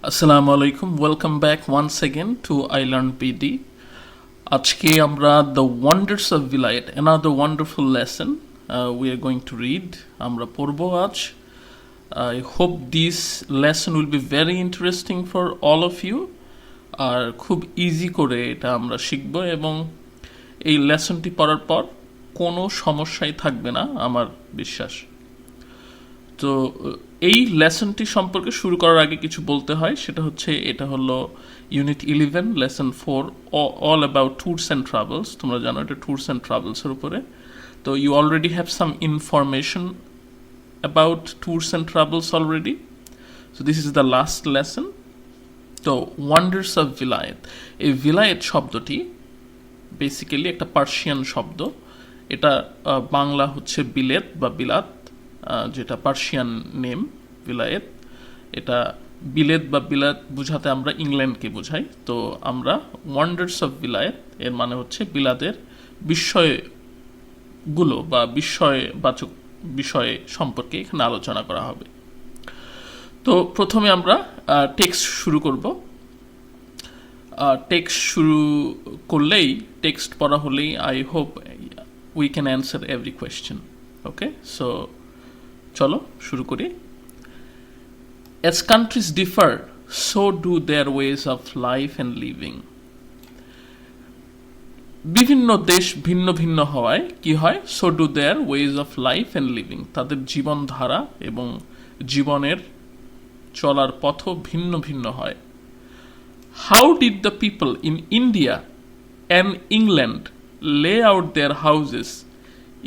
Assalamu alaikum. Welcome back once again to I Learn PD. আজকে আমরা The Wonders of Vilayat, another wonderful lesson we are going to read. আমরা পড়ব আজ. I hope this lesson will be very interesting for all of you. আর খুব easy করে এটা আমরা শিখব এবং এই লেসনটি পড়ার পর কোনো সমস্যাই থাকবে না আমার বিশ্বাস। তো এই লেসনটি সম্পর্কে শুরু করার আগে কিছু বলতে হয়, সেটা হচ্ছে এটা হলো unit 11 lesson 4 all about tours and travels. তোমরা জানো এটা ট্যুরস অ্যান্ড ট্রাভেলসের উপরে। তো you already have some information about tours and travels already. So this is the last lesson. তো ওয়ান্ডার্স অফ ভিলায়েত, এই ভিলায়েত শব্দটি বেসিক্যালি একটা পার্সিয়ান শব্দ। এটা বাংলা হচ্ছে বিলেত বা বিলাত, যেটা পার্সিয়ান নেম ভিলায়েত। এটা বিলেত বা বিলাত বুঝাতে আমরা ইংল্যান্ডকে বোঝাই। তো আমরা ওয়ান্ডার্স অফ ভিলায়েত এর মানে হচ্ছে বিলাতের বিস্ময়গুলো বা বিস্ময়বাচক বিষয় সম্পর্কে এখানে আলোচনা করা হবে। তো প্রথমে আমরা টেক্সট শুরু করব। টেক্সট শুরু করলেই, টেক্সট পড়া হলেই I hope we can answer every question. Okay, so চলো শুরু করি। As countries differ, so do their ways of life and living. বিভিন্ন দেশ ভিন্ন ভিন্ন হওয়ায় কি হয়? So do their ways of life and living. তাদের জীবনধারা এবং জীবনের চলার পথও ভিন্ন ভিন্ন হয়। How did the people in India and England lay out their houses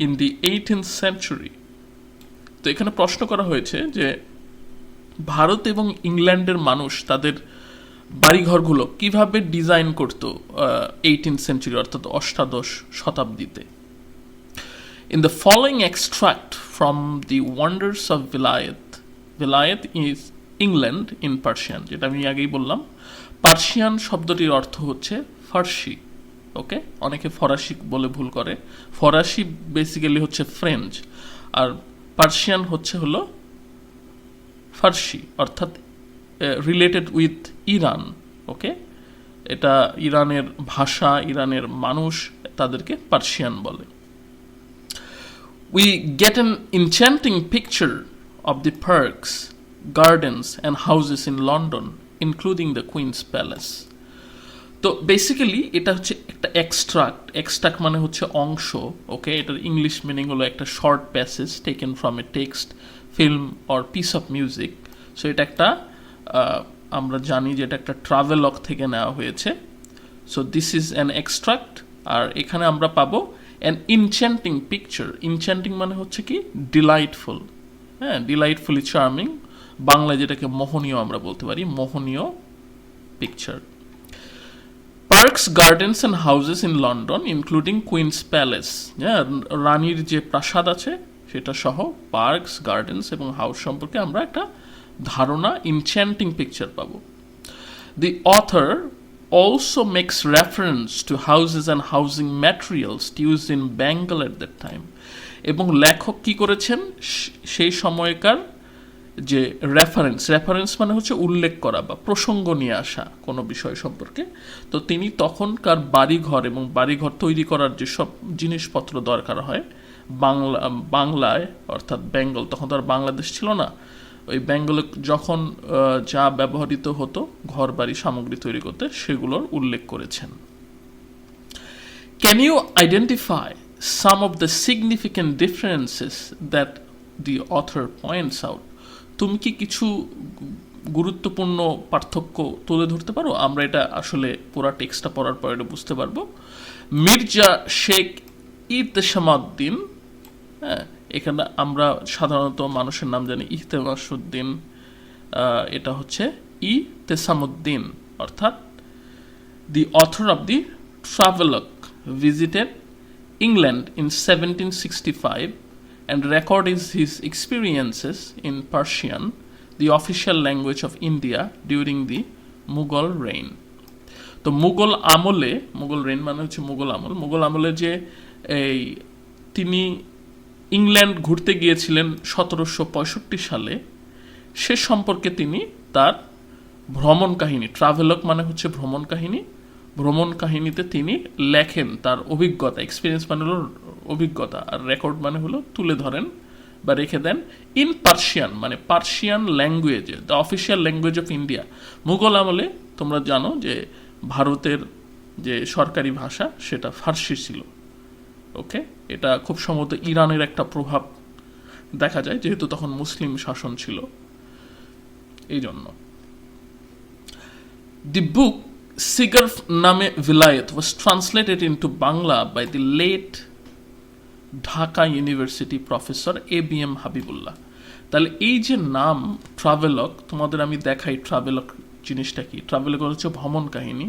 in the 18th century? তো এখানে প্রশ্ন করা হয়েছে যে ভারত এবং ইংল্যান্ডের মানুষ তাদের বাড়িঘরগুলো কিভাবে ডিজাইন করত 18th সেঞ্চুরি অর্থাৎ অষ্টাদশ শতাব্দীতে। In the following extract from the Wonders of Vilayet, Vilayet is England in Persian, যেটা আমি আগেই বললাম। পার্সিয়ান শব্দটির অর্থ হচ্ছে ফার্সি। ওকে, অনেকে ফরাসি বলে ভুল করে। ফরাসি বেসিক্যালি হচ্ছে ফ্রেঞ্চ, আর পার্সিয়ান হলো ফার্সি, অর্থাৎ রিলেটেড উইথ ইরান। ওকে, এটা ইরানের ভাষা, ইরানের মানুষ তাদেরকে পার্সিয়ান বলে। We get an enchanting picture of the parks, gardens and houses in London including the queen's palace. তো বেসিক্যালি এটা হচ্ছে একটা এক্সট্রাক্ট মানে হচ্ছে অংশ। ওকে, এটার ইংলিশ মিনিং হলো একটা short passage taken from a text, film or piece of music. So এটা একটা আমরা জানি যে এটা একটা ট্রাভেলগ থেকে নেওয়া হয়েছে। So this is an extract. আর এখানে আমরা পাবো অ্যান ইনচ্যান্টিং পিকচার। ইনচ্যান্টিং মানে হচ্ছে কি ডিলাইটফুল। হ্যাঁ, ডিলাইটফুলি চার্মিং, বাংলায় যেটাকে মোহনীয় আমরা বলতে পারি, মোহনীয় picture. Parks, gardens and houses in London including Queen's Palace. হ্যাঁ, রানীর যে প্রাসাদ আছে সেটা সহ পার্কস, গার্ডেন্স এবং হাউস সম্পর্কে আমরা একটা ধারণা, ইনচ্যান্টিং পিকচার পাবো। দি author also makes reference to houses and housing materials used in Bengal at that time. এবং লেখক কি করেছেন? সেই সময়কার যে রেফারেন্স মানে হচ্ছে উল্লেখ করা বা প্রসঙ্গ নিয়ে আসা কোনো বিষয় সম্পর্কে। তো তিনি তখনকার বাড়িঘর এবং বাড়িঘর তৈরি করার যেসব জিনিসপত্র দরকার হয় বাংলায়, অর্থাৎ বেঙ্গল, তখন তো আর বাংলাদেশ ছিল না, ওই বেঙ্গলে যখন যা ব্যবহৃত হতো ঘর বাড়ি সামগ্রী তৈরি করতে, সেগুলোর উল্লেখ করেছেন। Can you identify some of the significant differences that the author points out? তুমি কি কিছু গুরুত্বপূর্ণ পার্থক্য তুলে ধরতে পারো? আমরা এটা আসলে পুরা টেক্সটটা পড়ার পর এটা বুঝতে পারবো। মির্জা শেখ ইহতেশামউদ্দিন, হ্যাঁ, এখানে আমরা সাধারণত মানুষের নাম জানি ইহতেশামউদ্দিন, এটা হচ্ছে ইহতেশামউদ্দিন, অর্থাৎ দি author of the travelogue visited England in 1765 and recorded his experiences in Persian, the official language of India during the Mughal reign. তো মুঘল আমলে, মুঘল রেইন মানে হচ্ছে মুঘল আমল, মুঘল আমলে যে এই তিনি ইংল্যান্ড ঘুরতে গিয়েছিলেন 1765 সালে, সে সম্পর্কে তিনি তার ভ্রমণ কাহিনী, ট্রাভেলগ মানে হচ্ছে ভ্রমণ কাহিনী। ভ্রমণ কাহিনীতে তিনি লেখেন তার অভিজ্ঞতা, এক্সপিরিয়েন্স মানে হলো অভিজ্ঞতা, আর রেকর্ড মানে হলো তুলে ধরেন বা রেখে দেন, ইন পার্সিয়ান মানে পার্সিয়ান ল্যাঙ্গুয়েজে, the official language of India. Mughal আমলে তোমরা জানো যে ভারতের যে সরকারি ভাষা সেটা ফার্সি ছিল। ওকে, এটা খুব সম্ভবত ইরানের একটা প্রভাব দেখা যায়, যেহেতু তখন মুসলিম শাসন ছিল এই জন্য। The book Sigarf Name Vilayat was translated into Bangla by the late Dhaka university professor ABM Habibullah. তাহলে এই যে নাম ট্রাভেলগ, তোমাদের আমি দেখাই ট্রাভেলগ জিনিসটা কি। ট্রাভেলগ হচ্ছে ভ্রমণ কাহিনী।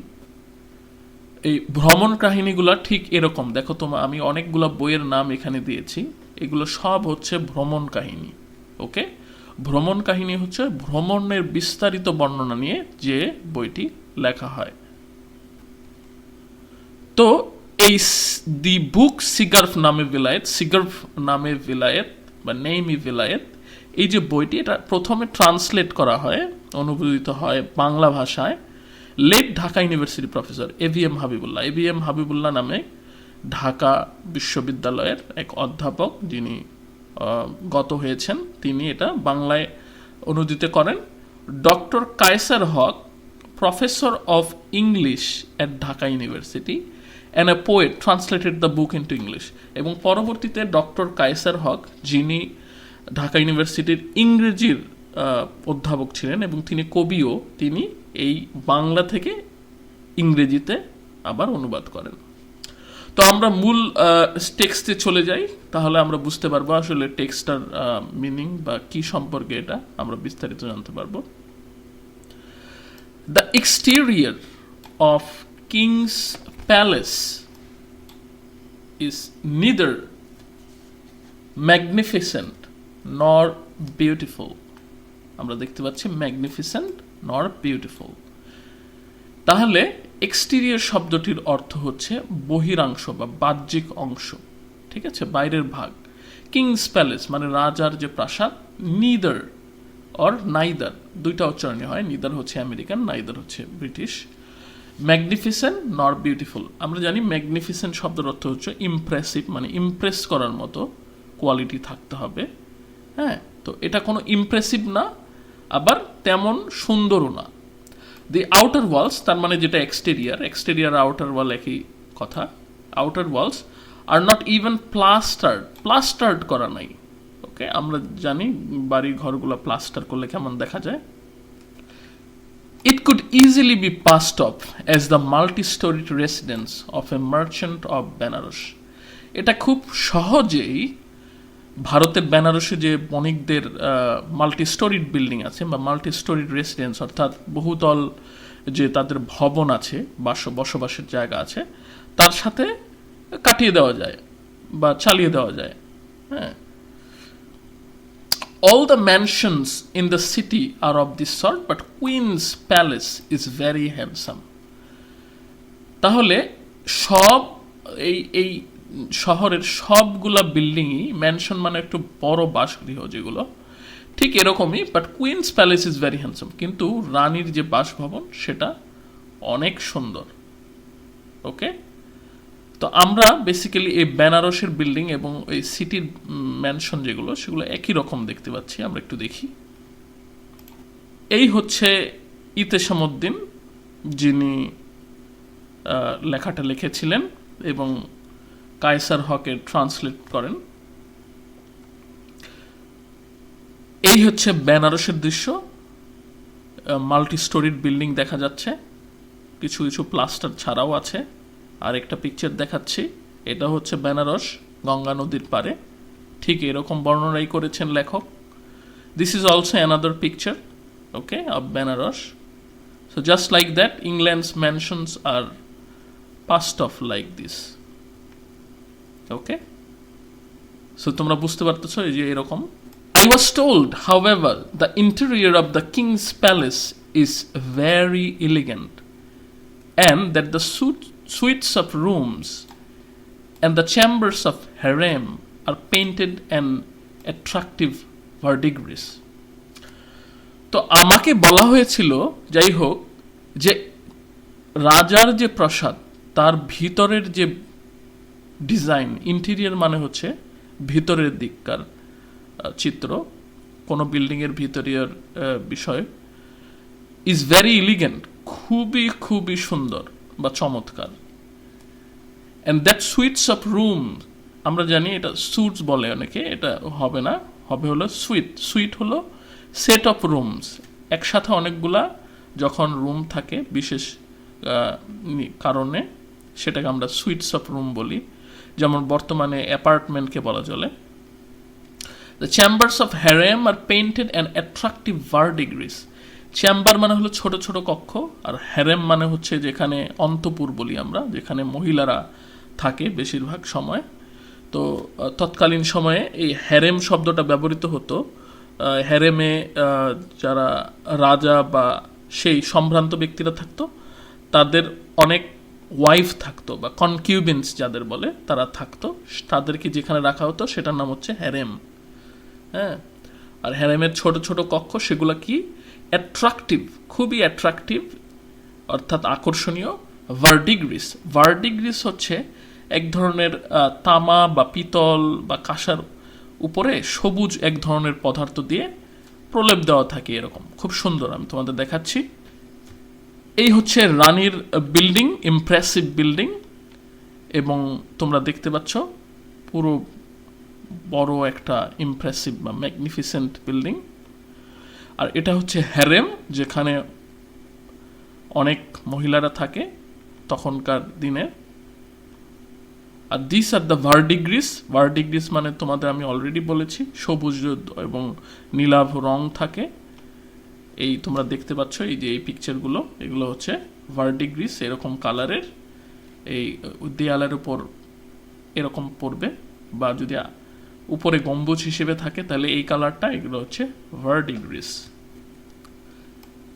এই ভ্রমণ কাহিনীগুলো ঠিক এরকম, দেখো তোমার আমি অনেকগুলো বইয়ের নাম এখানে দিয়েছি, এগুলো সব হচ্ছে ভ্রমণ কাহিনী। ওকে, ভ্রমণ কাহিনী হচ্ছে ভ্রমণের বিস্তারিত বর্ণনা নিয়ে যে বইটি লেখা হয়। তো এই দি বুক সিগার্ফ নামে ভিলায়েত, সিগার্ফ নামে ভিলায়েত বা নেইমি ভিলায়েত, এই যে বইটি এটা প্রথমে ট্রান্সলেট করা হয়, অনুবাদিত হয় বাংলা ভাষায় late Dhaka university professor ABM Habibullah. ABM Habibullah নামে ঢাকা বিশ্ববিদ্যালয়ের এক অধ্যাপক যিনি গত হয়েছেন, তিনি এটা বাংলায় অনুদিত করেন। Doctor Kaiser Haq, professor of English at Dhaka university and a poet translated the book into English. এবং পরবর্তীতে ডক্টর কায়সার হক, যিনি ঢাকা ইউনিভার্সিটির ইংরেজির অধ্যাপক ছিলেন এবং তিনি কবিও, তিনি এই বাংলা থেকে ইংরেজিতে আবার অনুবাদ করেন। তো আমরা মূল টেক্সটে চলে যাই, তাহলে আমরা বুঝতে পারবো আসলে টেক্সটার মিনিং বা কি সম্পর্কে এটা আমরা বিস্তারিত জানতে পারবো। The exterior of king's palace is neither magnificent nor beautiful. আমরা দেখতে পাচ্ছি ম্যাগনিফিসেন্ট নর বিউটিফুল। তাহলে এক্সটেরিয়র শব্দটির অর্থ হচ্ছে বহিরাংশ বা বাহ্যিক অংশ, ঠিক আছে, বাইরের ভাগ। কিংস প্যালেস মানে রাজার যে প্রাসাদ। নিদার অর নাইদার, দুইটা উচ্চারণই হয়, নিদার হচ্ছে আমেরিকান, নাইদার হচ্ছে ব্রিটিশ। ম্যাগনিফিসেন্ট নর বিউটিফুল, আমরা জানি ম্যাগনিফিসেন্ট শব্দের অর্থ হচ্ছে ইমপ্রেসিভ, মানে ইমপ্রেস করার মতো কোয়ালিটি থাকতে হবে। হ্যাঁ, তো এটা কোনো ইমপ্রেসিভ না, আবার তেমন সুন্দরও না। দি আউটার ওয়ালস, তার মানে যেটা এক্সটেরিয়ার, এক্সটেরিয়ার আউটার ওয়াল একই কথা। Outer walls are not even plastered, plastered করা নাই। ওকে, আমরা জানি বাড়ির ঘরগুলো প্লাস্টার করলে কেমন দেখা যায়। It could easily be passed off as the multi storied residence of a merchant of Benares. এটা খুব সহজেই ভারতের বেনারসে যে বণিকদের মাল্টি স্টোরিড বিল্ডিং আছে বা মাল্টি স্টোরিড রেসিডেন্স, অর্থাৎ বহুতল যে তাদের ভবন আছে, বসবাসের জায়গা আছে, তার সাথে কাটিয়ে দেওয়া যায় বা চালিয়ে দেওয়া যায়। হ্যাঁ, all the mansions in the city are of this sort, but Queen's Palace is very handsome. তাহলে সব এই শহরের সবগুলা বিল্ডিংই, ম্যানশন মানে একটু বড় বাসগৃহ যেগুলো, ঠিক এরকমই, but queen's palace is very handsome, কিন্তু রানীর যে বাসভবন সেটা অনেক সুন্দর। ওকে, তো আমরা বেসিক্যালি এই বেনারসের বিল্ডিং এবং এই সিটির ম্যানশন যেগুলো, সেগুলো একই রকম দেখতে পাচ্ছি। আমরা একটু দেখি। এই হচ্ছে ইতেশামউদ্দিন, যিনি লেখাটা লিখেছিলেন এবং কায়সার হকের ট্রান্সলেট করেন। এই হচ্ছে বেনারসের দৃশ্য, মাল্টি স্টোরিড বিল্ডিং দেখা যাচ্ছে, কিছু কিছু প্লাস্টার ছাড়াও আছে। আর একটা পিকচার দেখাচ্ছি, এটা হচ্ছে বেনারস গঙ্গা নদীর পারে, ঠিক এরকম বর্ণনাই করেছেন লেখক। This is also another picture, okay, of Benares. So just like that England's mansions are past of like this. Okay, so তোমরা বুঝতে পারতেছো এই যে এরকম। I was told, however, the interior of the king's palace is very elegant, and that the suites of rooms and the chambers of harem are painted and attractive verdigris. তো আমাকে বলা হয়েছিল, যাই হোক, যে রাজার যে প্রাসাদ তার ভিতরের যে ডিজাইন, ইন্টেরিয়র মানে হচ্ছে ভিতরের দিককার চিত্র, কোনো বিল্ডিংয়ের ভিতরের বিষয়, ইজ ভেরি এলিগেন্ট, খুবই খুবই সুন্দর বা চমৎকার। And that sweets of room, আমরা জানি এটা সুইটস বলে অনেকে, এটা হবে না, হবে হলো সুইট। সুইট হলো সেট অফ রুমস, একসাথে অনেকগুলা যখন রুম থাকে বিশেষ কারণে, সেটাকে আমরা সুইটস অফ রুম বলি, যেমন বর্তমানে অ্যাপার্টমেন্টকে বলা চলে। The chambers of harem are painted and attractive verdigris. Chamber মানে হলো ছোট ছোট কক্ষ, আর হ্যারেম মানে হচ্ছে যেখানে অন্তপুর বলি আমরা, যেখানে মহিলারা থাকে বেশিরভাগ সময়। তো তৎকালীন সময়ে এই হ্যারেম শব্দটা ব্যবহৃত হতো। হ্যারেমে যারা রাজা বা সেই সম্ভ্রান্ত ব্যক্তিরা থাকতো, তাদের অনেক ওয়াইফ থাকতো বা কনকিউবিন্স যাদের বলে, তারা থাকতো, তাদেরকে যেখানে রাখা হতো সেটার নাম হচ্ছে হ্যারেম। হ্যাঁ, আর হ্যারেমের ছোট ছোট কক্ষ, সেগুলো কি অ্যাট্রাকটিভ, খুবই অ্যাট্রাকটিভ, অর্থাৎ আকর্ষণীয়। ভার্ডিগ্রিস, ভার্ডিগ্রিস হচ্ছে এক ধরনের তামা বা পিতল বা কাঁসার উপরে সবুজ এক ধরনের পদার্থ দিয়ে প্রলেপ দেওয়া থাকে, এরকম খুব সুন্দর। আমি তোমাদের দেখাচ্ছি। এই হচ্ছে রানীর বিল্ডিং, ইমপ্রেসিভ বিল্ডিং, এবং তোমরা দেখতে পাচ্ছ পুরো বড় একটা ইমপ্রেসিভ বা ম্যাগনিফিসেন্ট বিল্ডিং। আর এটা হচ্ছে হ্যারেম, যেখানে অনেক মহিলারা থাকে তখনকার দিনে। আর দিস আর দ্য ভার্ডিগ্রিস, ভার্ডিগ্রিস মানে তোমাদের আমি অলরেডি বলেছি, সবুজ এবং নীলাভ রং থাকে। এই তোমরা দেখতে পাচ্ছ, এই যে এই পিকচারগুলো, এগুলো হচ্ছে ভার্ডিগ্রিস, এরকম কালারের, এই দেয়ালের উপর এরকম পড়বে, বা যদি উপরে গম্বুজ হিসেবে থাকে তাহলে এই কালারটা, এগুলো হচ্ছে verdigris.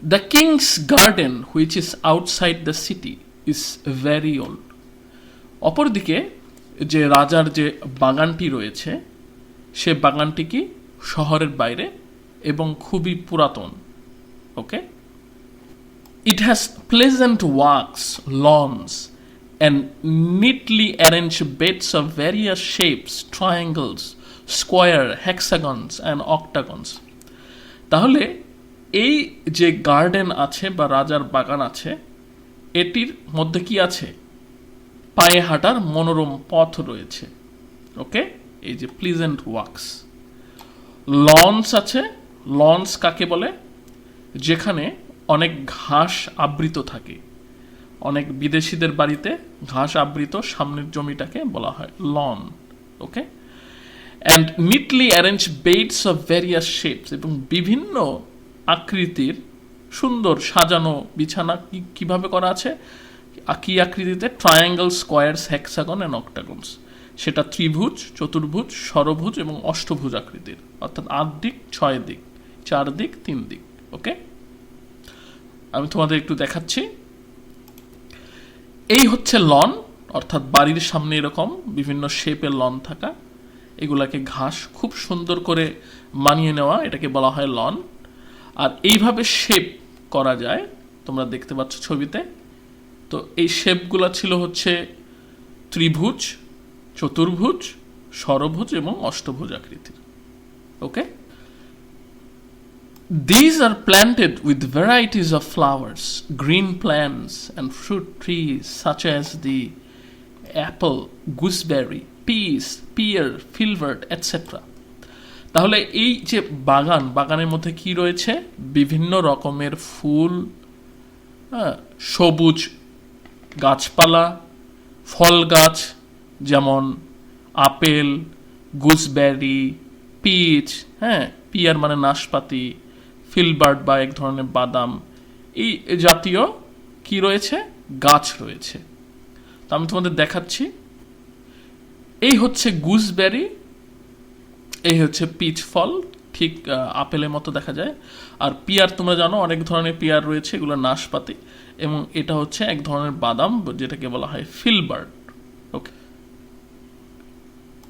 The king's garden which is outside the city is very old. অপরদিকে যে রাজার যে বাগানটি রয়েছে, সে বাগানটি কি শহরের বাইরে এবং খুবই পুরাতন। Okay, it has pleasant walks, lawns and neatly arranged beds of various shapes, triangles, square, hexagons and octagons. তাহলে এই যে গার্ডেন আছে বা রাজার বাগান আছে, এটির মধ্যে কি আছে? পায়ে হাঁটার মনোরম পথ রয়েছে। ওকে, এই যে প্লিজেন্ট ওয়াক্স। লনস আছে, লনস কাকে বলে? যেখানে অনেক ঘাস আবৃত থাকে, অনেক বিদেশিদের বাড়িতে ঘাস আবৃত সামনের জমিটাকে বলা হয় lawn. Okay, and neatly arrange beds of various shapes, এবং বিভিন্ন আকৃতির সুন্দর সাজানো বিছানা কিভাবে করা আছে, কি আকৃতিতে? Triangle, squares, hexagon and octagons. সেটা ত্রিভুজ, চতুর্ভুজ, ষড়ভুজ এবং অষ্টভুজ আকৃতির, অর্থাৎ 8 দিক, 6 দিক, 4 দিক, 3 দিক। ওকে, আমি তোমাদের একটু দেখাচ্ছি। এই হচ্ছে লন, অর্থাৎ বাড়ির সামনে এরকম বিভিন্ন শেপের লন থাকা, এগুলাকে ঘাস খুব সুন্দর করে মানিয়ে নেওয়া, এটাকে বলা হয় লন। আর এইভাবে শেপ করা যায়, তোমরা দেখতে পাচ্ছ ছবিতে। তো এই শেপগুলো ছিল হচ্ছে ত্রিভুজ, চতুর্ভুজ, ষড়ভুজ এবং অষ্টভুজ আকৃতির। ওকে, these are planted with varieties of flowers, green plants and fruit trees such as the apple, gooseberry, peas, pear, filbert, etc. তাহলে এই যে বাগানের মধ্যে কি রয়েছে? বিভিন্ন রকমের ফুল, সবুজ গাছপালা, ফল গাছ, যেমন আপেল, গুসবেরি, পিচ, পিয়ার মানে নাশপাতি, ফিলবার্ট বা এক ধরনের বাদাম, এই জাতীয় কি রয়েছে? গাছ রয়েছে। তো আমি তোমাদের দেখাচ্ছি। এই হচ্ছে গুসবেরি, এই হচ্ছে পিচ ফল, ঠিক আপেলের মতো দেখা যায়। আর পিয়ার তোমরা জানো অনেক ধরনের পিয়ার রয়েছে, এগুলো নাশপাতি, এবং এটা হচ্ছে এক ধরনের বাদাম যেটাকে বলা হয় ফিলবার্ট। ওকে,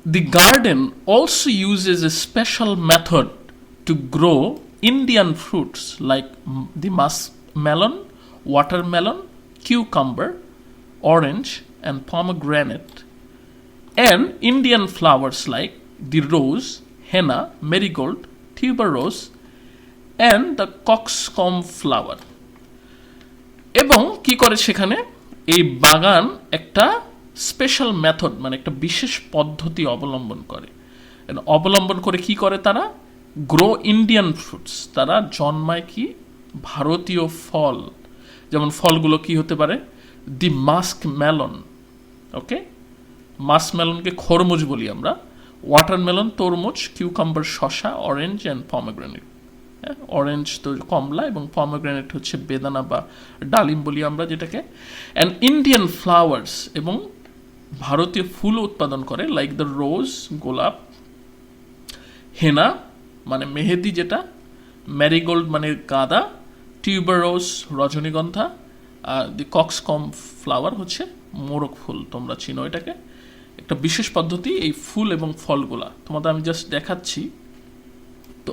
the garden also uses a special method to grow Indian fruits like the muskmelon, watermelon, cucumber, orange, and pomegranate, and Indian flowers like the rose, henna, marigold, tuberose, and the coxcomb flower. এবং কি করে সেখানে এই বাগান একটা special method মানে একটা বিশেষ পদ্ধতি অবলম্বন করে কি করে তারা গ্রো ইন্ডিয়ান ফ্রুটস, তারা জন্মায় কি ভারতীয় ফল, যেমন ফলগুলো কি হতে পারে দি মাস্ক মেলন, ওকে, মাস্কমেলনকে খরমুজ বলি আমরা, ওয়াটারমেলন তরমুজ, কিউকাম্বার শসা, অরেঞ্জ অ্যান্ড পমেগ্রেনেট। অরেঞ্জ তো কমলা এবং পমেগ্রেনেট হচ্ছে বেদানা বা ডালিম বলি আমরা যেটাকে। অ্যান্ড ইন্ডিয়ান ফ্লাওয়ার্স, এবং ভারতীয় ফুল উৎপাদন করে লাইক দ্য রোজ গোলাপ, হেনা মানে মেহেদি যেটা, ম্যারিগোল্ড মানে গাঁদা, টিউবারোজ রজনীগন্ধা, আর দি কক্সকম ফ্লাওয়ার হচ্ছে মোরগ ফুল, তোমরা চিনো এটাকে। একটা বিশেষ পদ্ধতি এই ফুল এবং ফলগুলা তোমাদের আমি জাস্ট দেখাচ্ছি। তো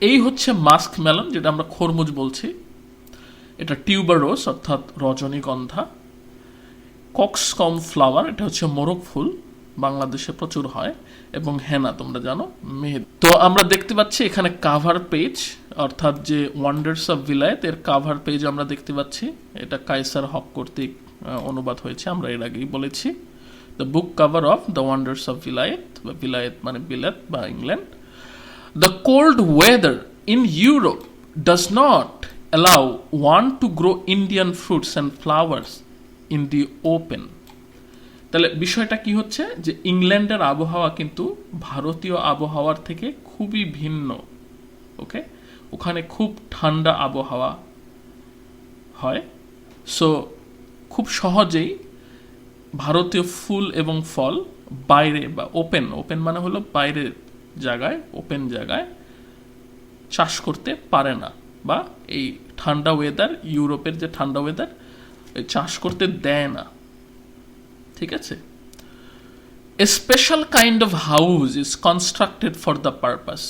এই হচ্ছে মাস্ক মেলন যেটা আমরা খরমুজ বলছি, এটা টিউবারোজ অর্থাৎ রজনীগন্ধা, কক্সকম ফ্লাওয়ার এটা হচ্ছে মোরগ ফুল, বাংলাদেশে প্রচুর হয়, এবং হেনা তোমরা জানো মেহেদি। তো আমরা দেখতে পাচ্ছি এখানে কাভার পেজ অর্থাৎ যে ওয়ান্ডার্স অফ ভিলায়েত এর কাভার পেজ আমরা দেখতে পাচ্ছি, এটা কায়সার হক কর্তৃক অনুবাদ হয়েছে, আমরা এর আগেই বলেছি। The book cover of the Wonders of Vilayet, বা ভিলায়েত মানে বিলাত বা England. The cold weather in Europe does not allow one to grow Indian fruits and flowers in the open. তাহলে বিষয়টা কি হচ্ছে যে ইংল্যান্ডের আবহাওয়া কিন্তু ভারতীয় আবহাওয়ার থেকে খুবই ভিন্ন, ওকে, ওখানে খুব ঠান্ডা আবহাওয়া হয়। সো খুব সহজেই ভারতীয় ফুল এবং ফল বাইরে বা ওপেন মানে হলো বাইরের জায়গায়, ওপেন জায়গায় চাষ করতে পারে না, বা এই ঠান্ডা ওয়েদার, ইউরোপের যে ঠান্ডা ওয়েদার চাষ করতে দেয় না, ঠিক আছে। A special kind of house is constructed for the purpose,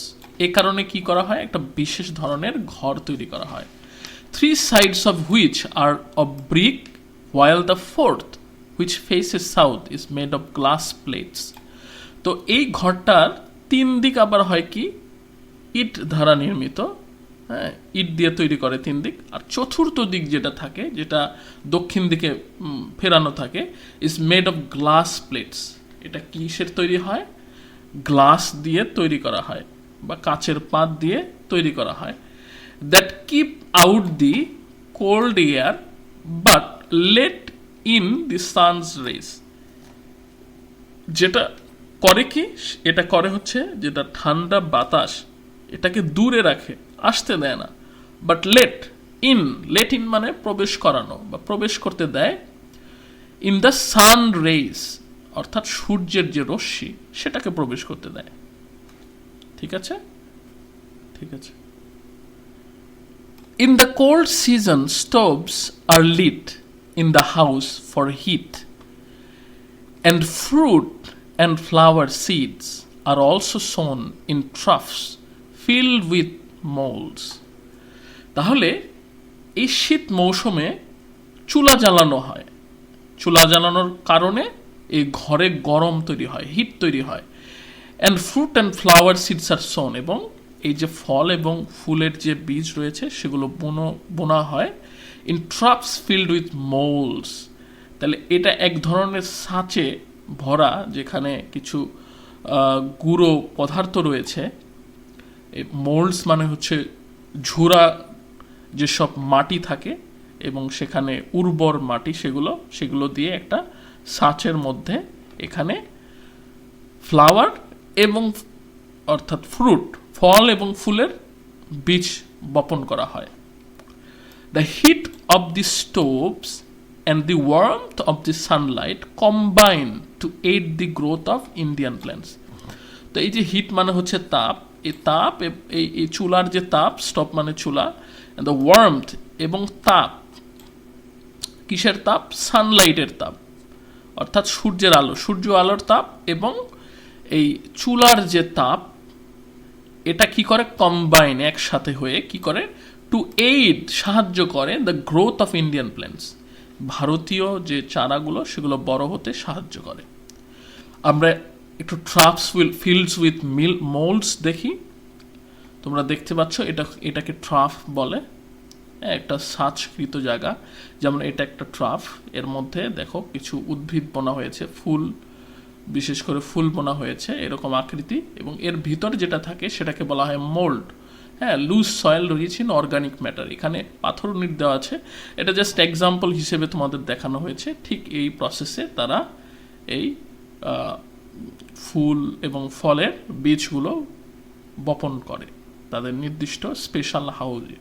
এ কারণে কি করা হয় একটা বিশেষ ধরনের ঘর তৈরি করা হয়। 3 sides of which are of brick, while the 4th, which faces south, is made of glass plates. তো এই ঘরটার 3 দিক আবার হয় কি ইট দ্বারা নির্মিত, হ্যাঁ, ইট দিয়ে তৈরি করে 3 দিক, আর চতুর্থ দিক যেটা থাকে, যেটা দক্ষিণ দিকে ফেরানো থাকে, is made of glass plates. এটা কিসের তৈরি হয়? গ্লাস দিয়ে তৈরি করা হয় বা কাচের পাত দিয়ে তৈরি করা হয়। That keep out the cold air but let in the sun's rays. যেটা করে কি, এটা করে হচ্ছে যেটা ঠান্ডা বাতাস এটাকে দূরে রাখে, আসতে দেয় না, বাট লেট ইন মানে প্রবেশ করানো বা প্রবেশ করতে দেয়, ইন দ্য সান রেজ অর্থাৎ সূর্যের যে রশ্মি সেটাকে প্রবেশ করতে দেয়, ঠিক আছে, ঠিক আছে। In the cold season stoves are lit in the house for heat, and fruit and flower seeds are also sown in troughs filled with molds. তাহলে এই শীত মৌসুমে চুলা জ্বালানো হয়, চুলা জ্বালানোর কারণে এই ঘরে গরম তৈরি হয়, হিট তৈরি হয়। and fruit and flower seeds are sown, এবং এই যে ফল এবং ফুলের যে বীজ রয়েছে সেগুলো বোনা হয় in troughs filled with molds। তাহলে এটা এক ধরনের ছাঁচে ভরা যেখানে কিছু গুঁড়ো পদার্থ রয়েছে। মোল্ডস মানে হচ্ছে ঝুরা যেসব মাটি থাকে এবং সেখানে উর্বর মাটি, সেগুলো দিয়ে একটা ছাঁচের মধ্যে এখানে ফ্লাওয়ার এবং অর্থাৎ ফ্রুট, ফল এবং ফুলের বীজ বপন করা হয়। The heat of the stoves and the warmth of the sunlight combine to aid the growth of Indian plants. তো এই যে হিট মানে হচ্ছে তাপ, এই তাপ এই চুলার যে তাপ, স্টোভ মানে চুলা, and the warmth এবং তাপ, কিসের তাপ? সানলাইটের তাপ অর্থাৎ সূর্যের আলো, সূর্য আলোর তাপ এবং এই চুলার যে তাপ, এটা কি করে, কম্বাইন, একসাথে হয়ে কি করে, টু এইড, সাহায্য করে the growth of Indian plants, ভারতীয় যে চারাগুলো সেগুলো বড় হতে সাহায্য করে। আমরা একটু ট্রাফস ফিল্ডস উইথ মোল্ডস দেখি। তোমরা দেখতে পাচ্ছ এটাকে ট্রাফ বলে, একটা সাজকৃত জায়গা। যেমন এটা একটা ট্রাফ, এর মধ্যে দেখো কিছু উদ্ভিদ বোনা হয়েছে, ফুল, বিশেষ করে ফুল বোনা হয়েছে এরকম আকৃতি, এবং এর ভিতর যেটা থাকে সেটাকে বলা হয় মোল্ড। হ্যাঁ, loose soil rich in organic matter, এখানে পাথর নিট দেওয়া আছে, এটা জাস্ট এক্সাম্পল হিসেবে তোমাদের দেখানো হয়েছে। ঠিক এই প্রসেসে তারা এই ফুল এবং ফলের বীজগুলো বপন করে তাদের নির্দিষ্ট স্পেশাল হাউজে।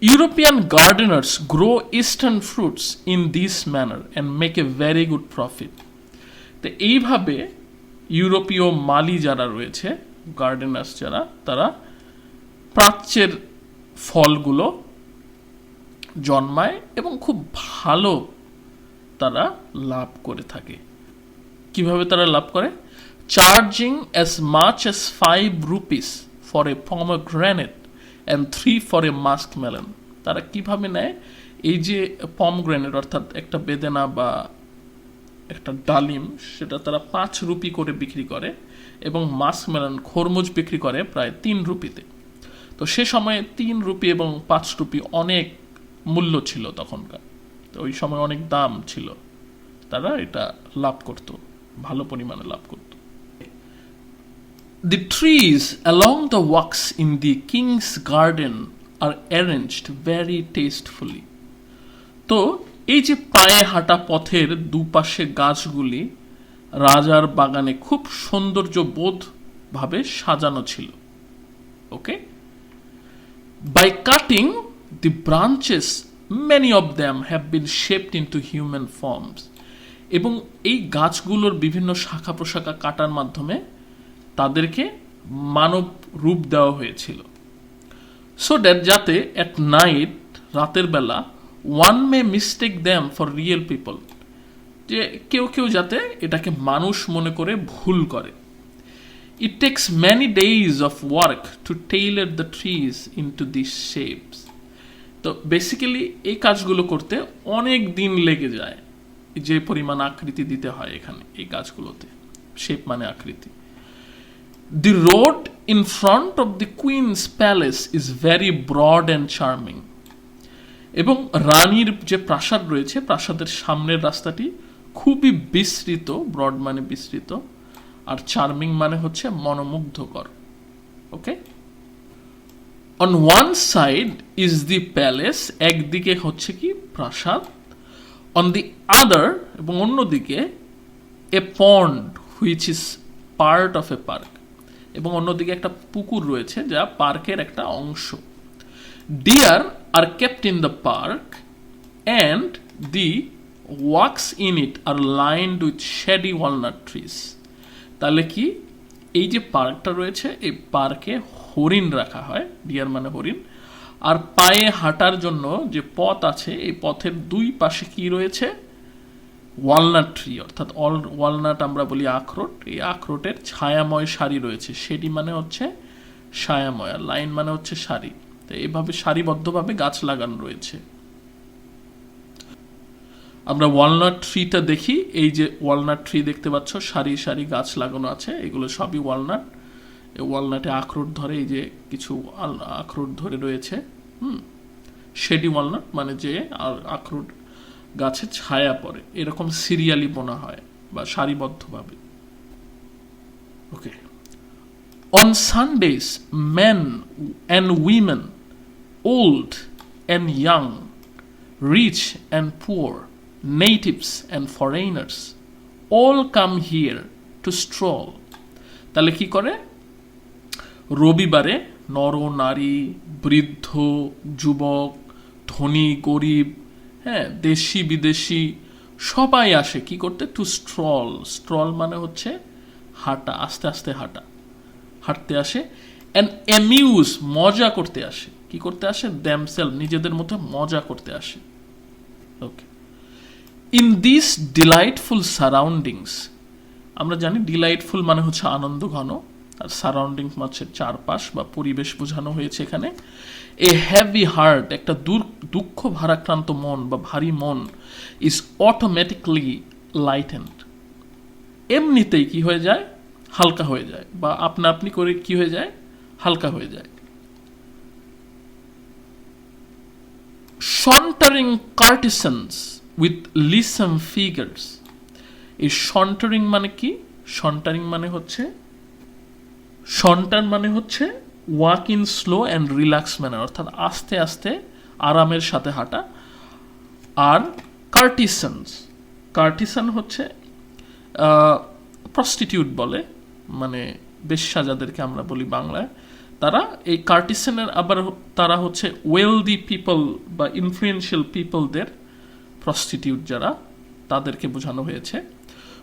European gardeners grow eastern fruits in this manner and make a very good profit. তো এইভাবে ইউরোপীয় মালি যারা রয়েছে, গার্ডেনার্স যারা, তারা প্রাচ্যের ফলগুলো জন্মায় এবং খুব ভালো তারা লাভ করে থাকে। কিভাবে তারা লাভ করে? Charging as much as 5 rupees for a pomegranate and 3 for a muskmelon. তারা কিভাবে নেয়? এই যে পমগ্রেনেট অর্থাৎ একটা বেদেনা বা একটা ডালিম, সেটা তারা 5 রুপি করে বিক্রি করে, এবং মাস্কমেলন খরমুজ বিক্রি করে প্রায় 3 রুপিতে। তো সে সময়ে 3 রুপি এবং 5 রুপি অনেক মূল্য ছিল তখনকার, তো ওই সময় অনেক দাম ছিল, তারা এটা লাভ করত, ভালো পরিমাণে লাভ করত। The trees along the walks in the king's garden are arranged very tastefully. তো এই যে পায়ে হাঁটা পথের দুপাশে গাছগুলি রাজার বাগানে খুব সৌন্দর্যবোধ ভাবে সাজানো ছিল। ওকে, by cutting the branches many of them have been shaped into human forms. এবং এই গাছগুলোর বিভিন্ন শাখা প্রশাখা কাটার মাধ্যমে তাদেরকে মানব রূপ দেওয়া হয়েছিল। সো দ্যাট, যাতে অ্যাট নাইট, রাতের বেলা, one may mistake them for real people, যে কেউ কেউ যাতে এটাকে মানুষ মনে করে ভুল করে। It takes many days of work to tailor the trees into this shapes. তো বেসিক্যালি এই কাজগুলো করতে অনেক দিন লেগে যায়, যে পরিমাণ আকৃতি দিতে হয় এখানে এই গাছগুলোতে, শেপ মানে আকৃতি। The road in front of the Queen's palace is very broad and charming. এবং রানীর যে প্রাসাদ রয়েছে, প্রাসাদের সামনের রাস্তাটি খুবই বিস্তৃত, ব্রড মানে বিস্তৃত, আর চার্মিং মানে হচ্ছে মনোমুগ্ধকর। Okay, on one side is the palace, একদিকে হচ্ছে কি প্রাসাদ, অন দি আদার, এবং অন্যদিকে a pond which is part of a park, এবং অন্যদিকে একটা পুকুর রয়েছে যা পার্কের একটা অংশ। Deer are kept in the park and the walks in it are lined with shady walnut trees. তাহলে কি, এই যে পার্কটা রয়েছে, এই পার্কে হরিণ রাখা হয়, ডিয়ার মানে হরিণ, আর পায়ে হাঁটার জন্য যে পথ আছে, এই পথের দুই পাশে কি রয়েছে? ওয়ালনাট ট্রি, অর্থাৎ ওয়ালনাট আমরা বলি আখরোট, এই আখরোটের ছায়াময় সারি রয়েছে। সেটি মানে হচ্ছে ছায়াময়, আর লাইন মানে হচ্ছে সারি। তো এইভাবে সারিবদ্ধভাবে গাছ লাগানো রয়েছে। আমরা ওয়ালনাট ট্রিটা দেখি, এই যে ওয়ালনাট ট্রি দেখতে পাচ্ছ, সারি সারি গাছ লাগানো আছে, এগুলো সবই ওয়ালনাট। এই ওয়ালনাটে আখরোট ধরে, এই যে কিছু আখরোট ধরে রয়েছে। শেডি ওয়ালনাট মানে যে আখরোট গাছে ছায়া পড়ে, এরকম সিরিয়ালি বোনা হয় বা সারিবদ্ধভাবে। Okay, on Sundays men and women, old and young, rich and poor, natives and foreigners, all come here to stroll. তাহলে কি করে? রবিবারে নর নারী, বৃদ্ধ যুবক, ধনী গরিব, হ্যাঁ, দেশি বিদেশি সবাই আসে কি করতে? Two stroll. স্ট্রল মানে হচ্ছে হাঁটা, আস্তে আস্তে হাঁটা, হাঁটতে আসে। অ্যান্ড অ্যামিউজ, মজা করতে আসে। কি করতে আসে? দ্যামসেলফ, নিজেদের মধ্যে মজা করতে আসে। ওকে, ইন দিস ডিলাইটফুল সারাউন্ডিংস আমরা জানি ডিলাইটফুল মানে হচ্ছে আনন্দ ঘন, আর সারাউন্ডিং হচ্ছে চারপাশ বা পরিবেশ বোঝানো হয়েছে এখানে। এ হ্যাভি হার্ট, একটা দুঃখ ভারাক্রান্ত মন বা ভারী মন, ইজ অটোমেটিকলি লাইটেন্ড, এমনিতেই কি হয়ে যায়, হালকা হয়ে যায়, বা আপনা আপনি করে কি হয়ে যায়, হালকা হয়ে যায়। সন্টারিং কার্টিসেন্স উইথ লিসম ফিগার্স, এই সন্টারিং মানে কি, সন্টারিং মানে হচ্ছে, সন্টার মানে হচ্ছে walk in slow and relax manner, অর্থাৎ আস্তে আস্তে আরামের সাথে হাঁটা। আর কার্টিসানস, কার্টিসান হচ্ছে প্রস্টিটিউট বলে, মানে বেশ্যা যাদেরকে আমরা বলি বাংলায়, তারা এই কার্টিসানের আবার তারা হচ্ছে ওয়েলদি পিপল বা ইনফ্লুয়েন্সিয়াল পিপলদের প্রস্টিটিউট যারা, তাদেরকে বোঝানো হয়েছে।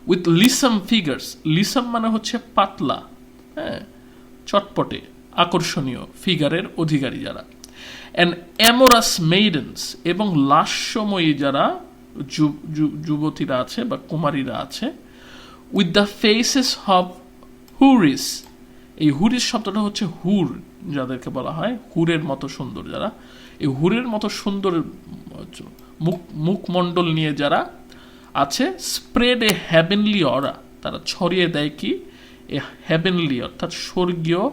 উইথ লিসাম ফিগার্স, লিসাম মানে হচ্ছে পাতলা, হ্যাঁ, চটপটে, আকর্ষণীয় ফিগারের অধিকারী যারা। অ্যান্ড অ্যামোরাস মেইডেন্স, এবং লাস্যময়ী যারা যুবতীরা আছে বা কুমারীরা আছে। উইথ দ্য ফেসেস অফ হুরিস, এই হুরিস শব্দটা হচ্ছে হুর যাদেরকে বলা হয়, হুরের মতো সুন্দর যারা, এই হুরের মতো সুন্দর মুখমণ্ডল নিয়ে যারা আছে। স্প্রেড এ হ্যাভেনলি অরা, তারা ছড়িয়ে দেয় কি, এ হ্যাভেনলি অর্থাৎ স্বর্গীয়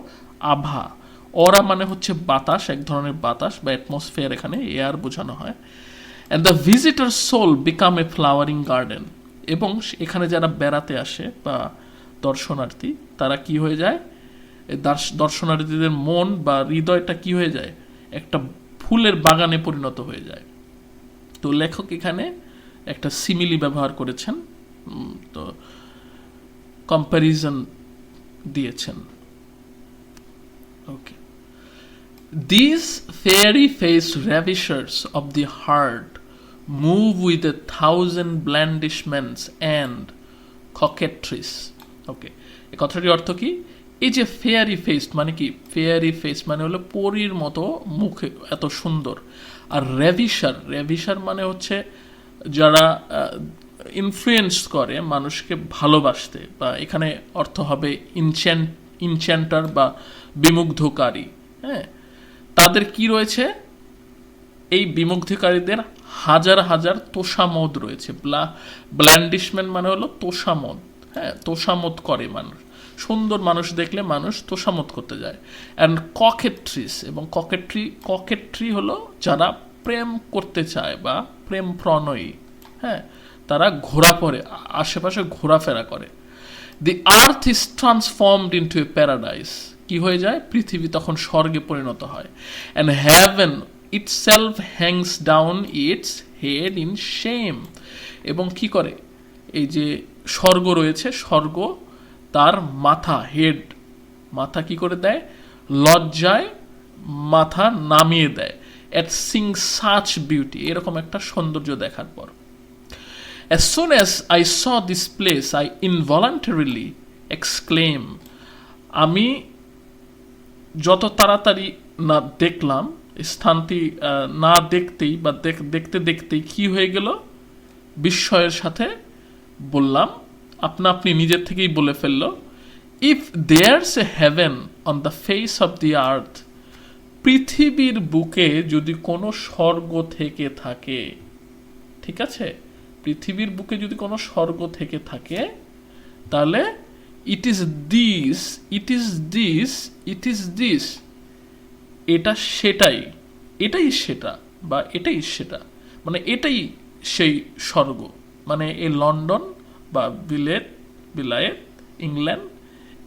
আভা। অরা মানে হচ্ছে বাতাস, এক ধরনের বাতাস বা অ্যাটমসফিয়ার, এখানে এয়ার বোঝানো হয়। And the visitor soul become a flowering garden, এবং এখানে যারা বেড়াতে আসে বা দর্শনার্থী, তারা কি হয়ে যায়, দর্শনার্থীদের মন বা হৃদয়টা কি হয়ে যায়, একটা ফুলের বাগানে পরিণত হয়ে যায়। তো লেখক এখানে একটা সিমিলি ব্যবহার করেছেন, তো কম্প্যারিজন দিয়েছেন। Okay, this fairy face ravishers of the heart move with 1,000 blandishments and coquetries. ওকে, এই কথাটির অর্থ কি, এই যে ফেয়ারি ফেস মানে কি, ফেয়ারি ফেস মানে হলো পরীর মতো মুখ এত সুন্দর। আর র্যাভিশার, র্যাভিশার মানে হচ্ছে যারা ইনফ্লুয়েন্স করে মানুষকে ভালোবাসতে, বা এখানে অর্থ হবে ইনচ্যান্টার বা বিমুগ্ধকারী। হ্যাঁ, তাদের কি রয়েছে, এই বিমুগ্ধকারীদের হাজার হাজার তোষামোদ রয়েছে। ব্ল্যান্ডিশমেন্ট মানে হলো তোষামোদ, হ্যাঁ, তোষামোদ করে মানুষ, সুন্দর মানুষ দেখলে মানুষ তোষামোদ করতে যায়। অ্যান্ড ককেট্রিস, এবং ককেট্রি হলো যারা প্রেম করতে চায় বা প্রেম প্রণয়ী, হ্যাঁ, তারা ঘোরা পড়ে, আশেপাশে ঘোরাফেরা করে। The earth is transformed into a paradise, কি হয়ে যায়, পৃথিবী তখন স্বর্গে পরিণত হয়। And heaven itself hangs down its head in shame, এবং কি করে, এই যে স্বর্গ রয়েছে, স্বর্গ তার মাথা, হেড, মাথা কি করে দেয়, লজ্জায় মাথা নামিয়ে দেয়। এট সিং সাচ বিউটি, এরকম একটা সৌন্দর্য দেখার পর। As soon as I saw this place, I involuntarily exclaim, আমি যত তাড়াতাড়ি না দেখলাম, স্থানটি না দেখতেই বা দেখতে দেখতেই কি হয়ে গেল, বিস্ময়ের সাথে বললাম, আপনা আপনি নিজের থেকেই বলে ফেলল, if there's a heaven on the face of the earth, পৃথিবীর বুকে যদি কোনো স্বর্গ থেকে থাকে, ঠিক আছে, পৃথিবীর বুকে যদি কোনো স্বর্গ থেকে থাকে, তাহলে it is this, it is this, it is this, এটা সেটাই, এটাই সেটা, বা এটাই সেটা, মানে এটাই সেই স্বর্গ, মানে এই লন্ডন বা বিলায়েত, ইংল্যান্ড,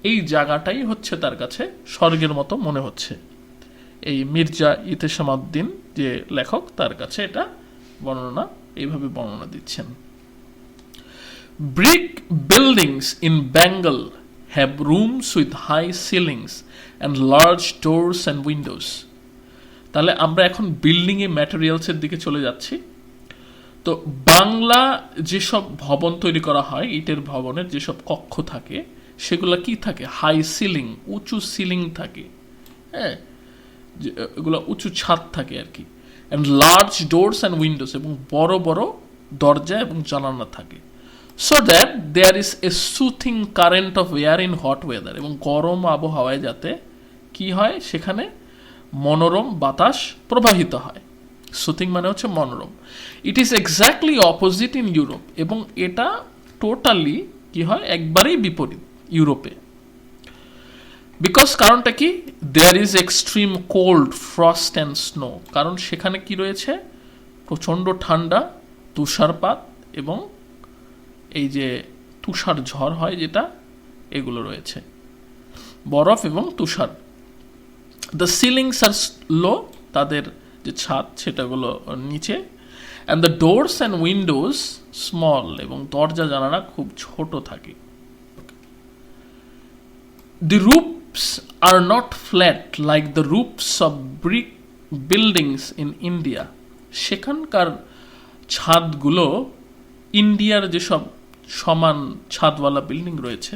এই জায়গাটাই হচ্ছে তার কাছে স্বর্গের মতো মনে হচ্ছে। এই মির্জা ইতেশামউদ্দিন যে লেখক, তার কাছে এটা বর্ণনা, এইভাবে বর্ণনা দিচ্ছেন। Brick buildings in Bengal have rooms with high ceilings and large doors and windows. তাহলে আমরা এখন বিল্ডিংয়ে ম্যাটেরিয়ালসের দিকে চলে যাচ্ছি। তো বাংলা যেসব ভবন তৈরি করা হয়, ইটের ভবনের যেসব কক্ষ থাকে, সেগুলো কি থাকে, হাই সিলিং, উঁচু সিলিং থাকে, হ্যাঁ, এগুলো উঁচু ছাদ থাকে আর কি। And large doors and windows, এবং বড় বড় দরজা এবং জানালা থাকে। So that there is a soothing current of air in hot weather, এবং গরম আবহাওয়ায় যাতে কি হয়, সেখানে মনোরম বাতাস প্রবাহিত হয়। সুথিং মানে হচ্ছে মনোরম। It is exactly opposite in Europe, এবং এটা টোটালি কি হয়, একবারেই বিপরীত ইউরোপে। বিকজ কারণটা কি, there is extreme cold, frost and snow, কারণ সেখানে কি রয়েছে, প্রচণ্ড ঠান্ডা, তুষারপাত এবং এই যে তুষার ঝড় হয় যেটা, এগুলো রয়েছে, বরফ এবং তুষার। দ্য সিলিংস আর লো, তাদের যে ছাদ সেটাগুলো নিচে, and the doors and windows small, এবং দরজা জানালা খুব ছোট থাকে। The roofs are not flat like the roofs of brick buildings in India, সেখানকার ছাদগুলো ইন্ডিয়ার যেসব সমান ছাদওয়ালা বিল্ডিং রয়েছে,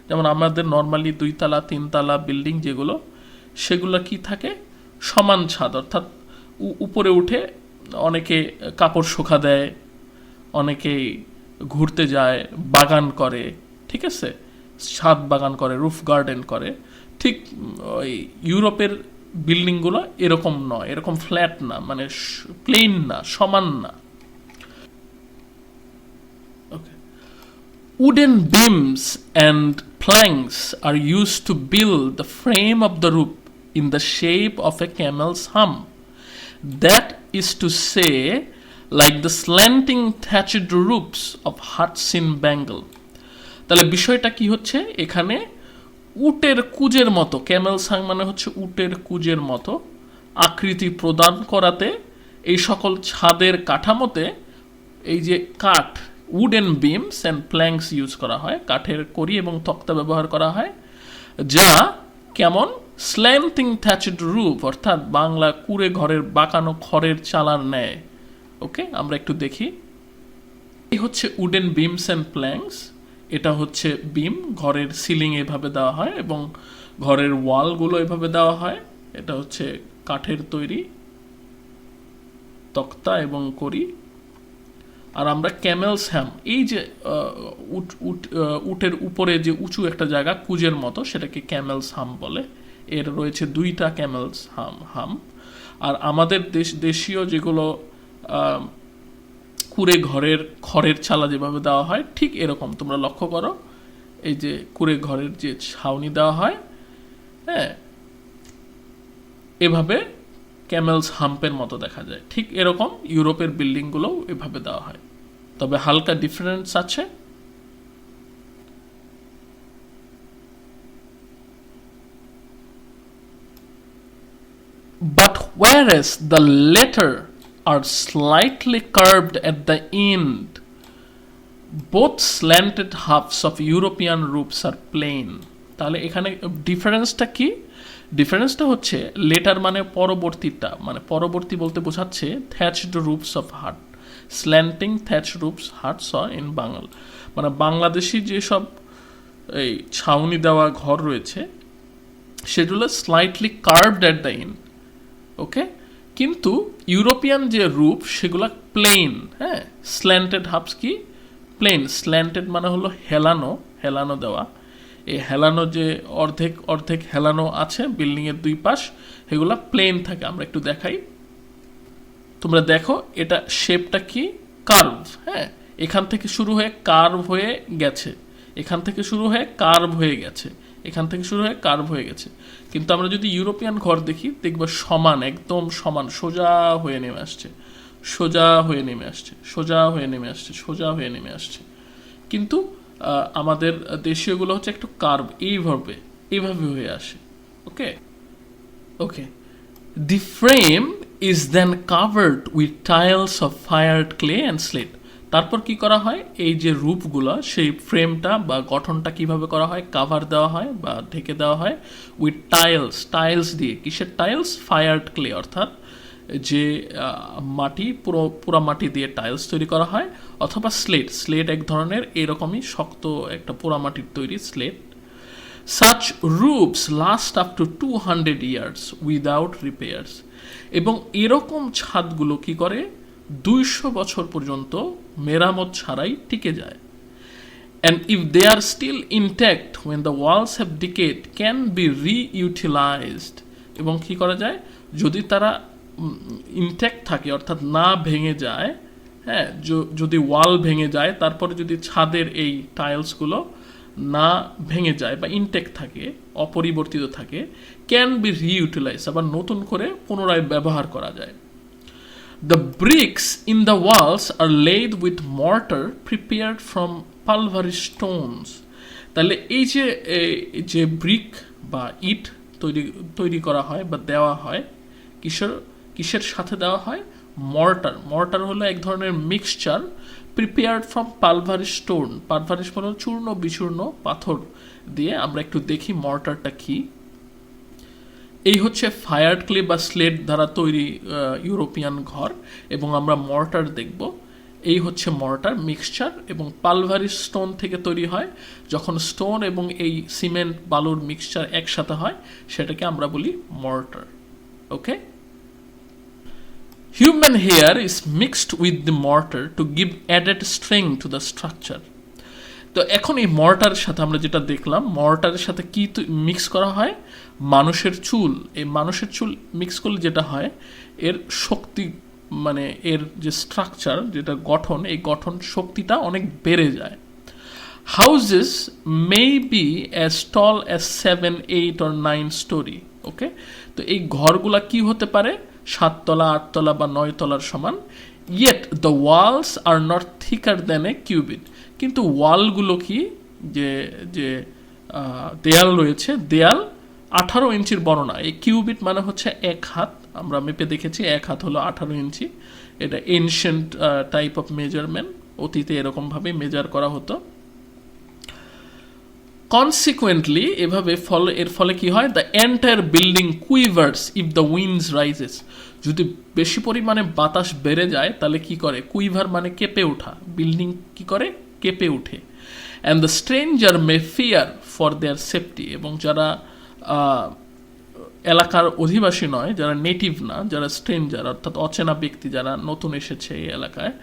যেমন আমাদের নর্মালি 2 তলা 3 তলা বিল্ডিং যেগুলো, সেগুলো কি থাকে, সমান ছাদ, অর্থাৎ উপরে উঠে অনেকে কাপড় শুকা দেয়, অনেকে ঘুরতে যায়, বাগান করে, ঠিক আছে, ছাদ বাগান করে, রুফ গার্ডেন করে। ঠিক ওই ইউরোপের বিল্ডিংগুলো এরকম নয়, এরকম ফ্ল্যাট না, মানে প্লেন না, সমান না। Wooden beams and planks are used to build the frame of the roof in the shape of a camel's hump. That is to say, like the slanting thatched roofs of huts in Bengal. তাহলে বিষয়টা কি হচ্ছে, এখানে উটের কুজের মতো, CAMELS Hang মানে হচ্ছে উটের কুজের মতো আকৃতি প্রদান করাতে এই সকল ছাদের কাঠামোতে এই যে কাঠ, wooden beans and planks use করা হয়, কাঠের কড়ি এবং তক্তা ব্যবহার করা হয়, যা কেমন, স্ল্যান্টিং থ্যাচড রুফ, অর্থাৎ বাংলা কুড়ে ঘরের বাঁকানো খড়ের চালার ন্যায়। ওকে, আমরা একটু দেখি। এই হচ্ছে উডেন বিমস অ্যান্ড প্ল্যাঙ্কস, এটা হচ্ছে বিম, ঘরের সিলিং এভাবে দেওয়া হয় এবং ঘরের ওয়ালগুলো এভাবে দেওয়া হয়। এটা হচ্ছে কাঠের তৈরি তক্তা এবং কড়ি। আর আমরা ক্যামেলস হ্যাম, এই যে উটের উপরে যে উঁচু একটা জায়গা কুজের মতো, সেটাকে ক্যামেলস হাম বলে। এর রয়েছে 2টা ক্যামেলস হাম। আর আমাদের দেশীয় যেগুলো কুড়ে ঘরের খড়ের চালা যেভাবে দেওয়া হয়, ঠিক এরকম তোমরা লক্ষ্য করো, এই যে কুড়ে ঘরের যে ছাউনি দেওয়া হয়, হ্যাঁ, এভাবে ক্যামেলস হাম্পের মতো দেখা যায়। ঠিক এরকম ইউরোপের বিল্ডিংগুলোও এভাবে দেওয়া হয়, তবে হালকা ডিফারেন্স আছে। But whereas the latter are slightly curved at the end, both slanted halves of European roofs are plain. তাহলে এখানে ডিফারেন্সটা কি? ডিফারেন্সটা হচ্ছে লেটার মানে পরবর্তীটা, মানে পরবর্তী বলতে বোঝাচ্ছে thatched roofs of hut, slanting thatch roofs huts in Bangla, মানে বাংলাদেশি যেসব এই ছাউনি দেওয়া ঘর রয়েছে সেগুলো slightly curved at the end. Okay, কিন্তু ইউরোপিয়ান যে রুফ সেগুলো প্লেন, হ্যাঁ, স্ল্যান্টেড হাফস কি প্লেন, স্ল্যান্টেড মানে হলো হেলানো, হেলানো দেওয়া, এই হেলানো যে অর্ধেক অর্ধেক হেলানো আছে বিল্ডিংয়ের 2 পাশ, সেগুলো প্লেন থাকে। আমরা একটু দেখাই, তোমরা দেখো এটা শেপটা কি, কার্ভ, হ্যাঁ, এখান থেকে শুরু হয়ে কার্ভ হয়ে গেছে, এখান থেকে শুরু হয়ে কার্ভ হয়ে গেছে, এখান থেকে শুরু হয়ে কার্ভ হয়ে গেছে। কিন্তু আমরা যদি ইউরোপিয়ান ঘর দেখি, দেখবো সমান, একদম সমান, সোজা হয়ে নেমে আসছে, সোজা হয়ে নেমে আসছে, সোজা হয়ে নেমে আসছে, সোজা হয়ে নেমে আসছে। কিন্তু আমাদের দেশীয়গুলো হচ্ছে একটু কার্ভ, এইভাবে এইভাবে হয়ে আসে। Okay okay the frame is then covered with tiles of fired clay and slate. তারপর কি করা হয়, এই যে রূপগুলো, সেই ফ্রেমটা বা গঠনটা কিভাবে করা হয়, কাভার দেওয়া হয় বা ঢেকে দেওয়া হয় উইথ টাইলস, টাইলস দিয়ে। কিসের টাইলস? ফায়ার্ড ক্লে, অর্থাৎ যে মাটি, পুরো মাটি দিয়ে টাইলস তৈরি করা হয়, অথবা স্লেট, স্লেট এক ধরনের এরকমই শক্ত একটা পোড়া মাটির তৈরি slate. Such roofs last up to 200 years without repairs. এবং এরকম ছাদগুলো কি করে 200 বছর পর্যন্ত মেরামত ছাড়াই টিকে যায়। and if they are still intact when the walls have decayed can be reutilized এবং কি করা যায় যদি তারা ইনট্যাক্ট থাকে অর্থাৎ না ভেঙে যায় হ্যাঁ যদি ওয়াল ভেঙে যায় তারপরে যদি ছাদের এই টাইলসগুলো না ভেঙে যায় বা ইনট্যাক্ট থাকে অপরিবর্তিত থাকে ক্যান বি রিইউটিলাইজ আবার নতুন করে পুনরায় ব্যবহার করা যায় The bricks in the walls are laid with mortar prepared from pulverized stones. তাহলে এই যে ব্রিক বা ইট তৈরি করা হয় বা দেওয়া হয় কিসের সাথে দেওয়া হয় মর্টার হলো এক ধরনের মিক্সচার প্রিপেয়ার্ড ফ্রম পালভারিশ স্টোন পালভারিশ হলো চূর্ণ বিচূর্ণ পাথর দিয়ে আমরা একটু দেখি মর্টারটা কি এই হচ্ছে ফায়ার ক্লে বা স্লেট দ্বারা তৈরি ইউরোপিয়ান ঘর এবং আমরা মর্টার দেখব এই হচ্ছে মর্টার মিক্সচার এবং পালভারিশ স্টোন থেকে তৈরি হয় যখন স্টোন এবং এই সিমেন্ট বালুর মিক্সচার একসাথে হয় সেটাকে আমরা বলি mortar okay Human hair is mixed with the mortar to give added strength to the structure. তো এখন এই মর্টারের সাথে আমরা যেটা দেখলাম মর্টারের সাথে কি মিক্স করা হয় মানুষের চুল এই মানুষের চুল মিক্স করলে যেটা হয় এর শক্তি মানে এর যে স্ট্রাকচার যেটা গঠন এই গঠন শক্তিটা অনেক বেড়ে যায় houses may be as tall as 7, 8 or 9 story ওকে তো এই ঘরগুলা কি হতে পারে 7 তলা 8 তলা বা 9 তলার সমান yet the walls are not thicker than a cubit কিন্তু ওয়ালগুলো কি যে দেয়াল রয়েছে দেয়াল 18 ইঞ্চির বড় না এই কিউবিট মানে হচ্ছে 1 হাত আমরা মেপে দেখেছি 1 হাত হলো 18 ইঞ্চি এটা এনশিয়েন্ট টাইপ অফ মেজারমেন্ট অতীতে এরকম ভাবে মেজার করা হতো কনসিকুয়েন্টলি এভাবে এর ফলে কি হয় the entire building quivers if the winds rises যদি বেশি পরিমাণে বাতাস বেড়ে যায় তাহলে কি করে কুইভার মানে কেঁপে ওঠা বিল্ডিং কি করে কেঁপে ওঠে and the stranger May fear for their safety এবং যারা এলাকার অধিবাসী নয় যারা নেটিভ না যারা স্ট্রেঞ্জার অর্থাৎ অচেনা ব্যক্তি যারা নতুন এসেছে এই এলাকায়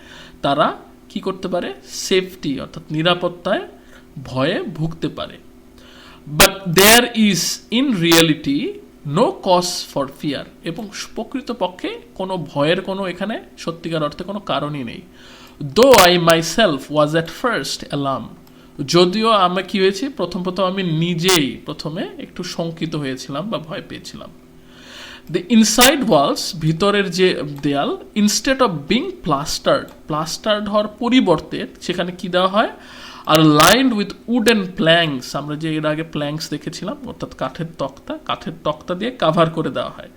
তারা কি করতে পারে সেফটি অর্থাৎ নিরাপত্তায় ভয়ে ভুগতে পারে but there is in reality no cause for fear এবং প্রকৃতপক্ষে কোনো ভয়ের কোনো এখানে সত্যিকার অর্থে কোনো কারণই নেই though I myself was at first alarm যদিও আমরা কি হয়েছি প্রথম আমি নিজেই প্রথমে একটু শঙ্কিত হয়েছিলাম বা ভয় পেয়েছিলাম দ্য ইনসাইড ওয়ালস ভিতরের যে দেয়াল ইনস্টেড অফ বিং প্লাস্টার্ড হওয়ার পরিবর্তে সেখানে কি দেওয়া হয় আর লাইন্ড উইথ উডেন প্ল্যাঙ্কস আমরা যে এর আগে প্ল্যাঙ্কস দেখেছিলাম অর্থাৎ কাঠের তক্তা দিয়ে কাভার করে দেওয়া হয়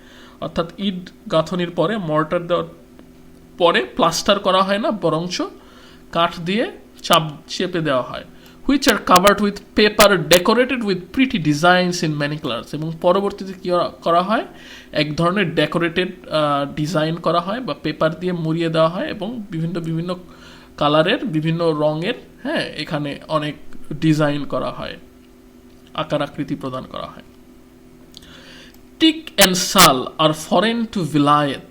অর্থাৎ ইট গাঁথনির পরে মর্টার দেওয়ার পরে প্লাস্টার করা হয় না বরঞ্চ কাঠ দিয়ে চেপে দেওয়া হয় which are covered with paper decorated with pretty designs in many colours এবং পরবর্তীতে কি করা হয় এক ধরনের ডেকোরেটেড ডিজাইন করা হয় বা পেপার দিয়ে মুড়িয়ে দেওয়া হয় এবং বিভিন্ন কালারের বিভিন্ন রঙের হ্যাঁ এখানে অনেক ডিজাইন করা হয় আকার আকৃতি প্রদান করা হয় teak and sal are foreign to Vilayet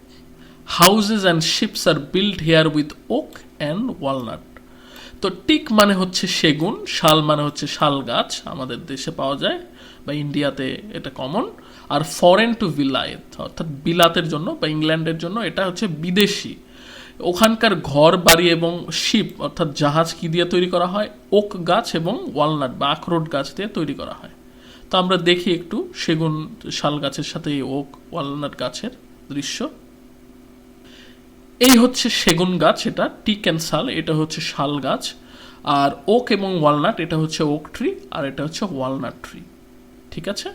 houses and ships are built here with oak and walnut তো টিক মানে হচ্ছে সেগুন শাল মানে হচ্ছে শাল গাছ আমাদের দেশে পাওয়া যায় বা ইন্ডিয়াতে এটা কমন আর ফরেন টু ভিলায়েত অর্থাৎ বিলাতের জন্য বা ইংল্যান্ডের জন্য এটা হচ্ছে বিদেশি ওখানকার ঘর বাড়ি এবং শিপ অর্থাৎ জাহাজ কি দিয়ে তৈরি করা হয় ওক গাছ এবং ওয়ালনাট বা আখরোট গাছ দিয়ে তৈরি করা হয় তো আমরা দেখি একটু সেগুন শাল গাছের সাথে এই ওক ওয়ালনাট গাছের দৃশ্য এই হচ্ছে সেগুন গাছ এটা টিক অ্যান্ড শাল এটা হচ্ছে শাল গাছ আর ওক এবং ওয়ালনাট এটা হচ্ছে ওক ট্রি আর এটা হচ্ছে ওয়ালনাট ট্রি ঠিক আছে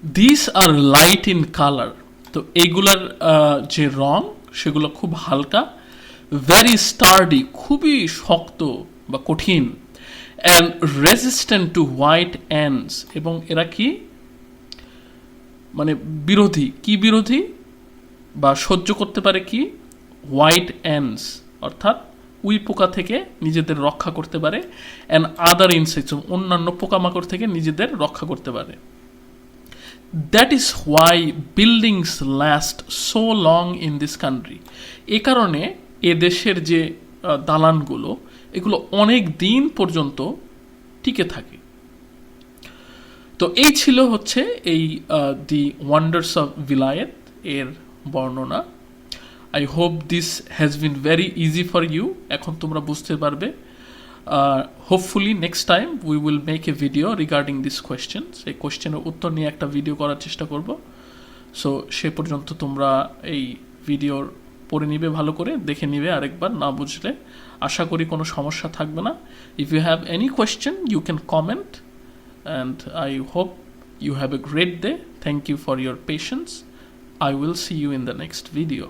this are light in colour তো এইগুলার যে রং সেগুলো খুব হালকা ভেরি স্টার্ডি খুবই শক্ত বা কঠিন and resistant to white ants এবং এরা কি মানে বিরোধী বা সহ্য করতে পারে কি হোয়াইট অ্যান্ডস অর্থাৎ উই পোকা থেকে নিজেদের রক্ষা করতে পারে অ্যান্ড আদার ইনসেক্টস অন্যান্য পোকামাকড় থেকে নিজেদের রক্ষা করতে পারে that is why buildings last so long in this country এ কারণে এদেশের যে দালানগুলো, এগুলো অনেক দিন পর্যন্ত টিকে থাকে। তো এই ছিল হচ্ছে এই দি ওয়ান্ডার্স অফ ভিলায়েত এর বর্ণনা। I hope this has been very easy for you. এখন তোমরা বুঝতে পারবে। Hopefully next time we will make a video regarding this question. এই কোয়েশ্চেনের উত্তর নিয়ে একটা ভিডিও করার চেষ্টা করব। সো সে পর্যন্ত তোমরা এই ভিডিওর পড়ে নিবে, ভালো করে দেখে নিবে আরেকবার, না বুঝলে আশা করি কোনো সমস্যা থাকবে না। If you have any question you can comment, and I hope you have a great day. Thank you for your patience. I will see you in the next video.